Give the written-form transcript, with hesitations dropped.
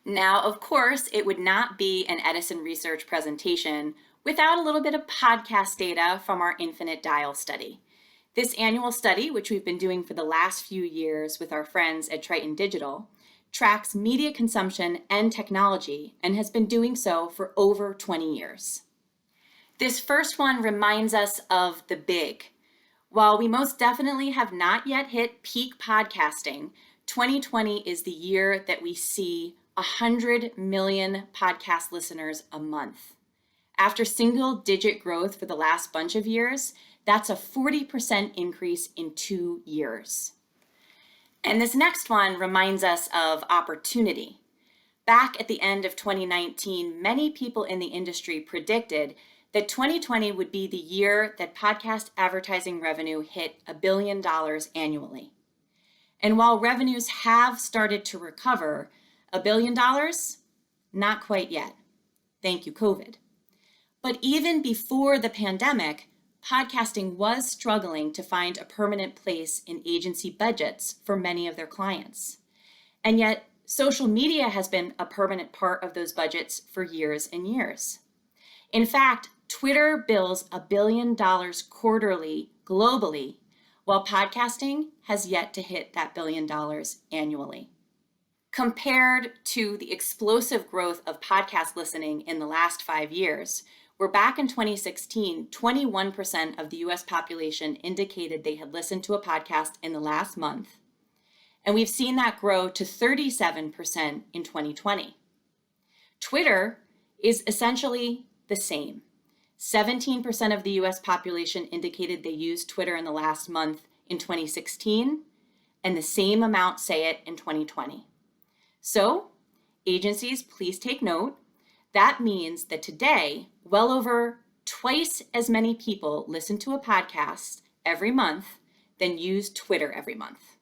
Now, of course, it would not be an Edison Research presentation without a little bit of podcast data from our Infinite Dial study. This annual study, which we've been doing for the last few years with our friends at Triton Digital, tracks media consumption and technology and has been doing so for over 20 years. This first one reminds us of the big. While we most definitely have not yet hit peak podcasting, 2020 is the year that we see 100 million podcast listeners a month. After single-digit growth for the last bunch of years, that's a 40% increase in 2 years. And this next one reminds us of opportunity. Back at the end of 2019, many people in the industry predicted that 2020 would be the year that podcast advertising revenue hit $1 billion annually. And while revenues have started to recover, $1 billion? Not quite yet. Thank you, COVID. But even before the pandemic, podcasting was struggling to find a permanent place in agency budgets for many of their clients. And yet, social media has been a permanent part of those budgets for years and years. In fact, Twitter bills $1 billion quarterly globally, while podcasting has yet to hit that $1 billion annually. Compared to the explosive growth of podcast listening in the last 5 years, where back in 2016, 21% of the US population indicated they had listened to a podcast in the last month, and we've seen that grow to 37% in 2020. Twitter is essentially the same. 17% of the US population indicated they used Twitter in the last month in 2016, and the same amount say it in 2020. So, agencies, please take note. That means that today, well over twice as many people listen to a podcast every month than use Twitter every month.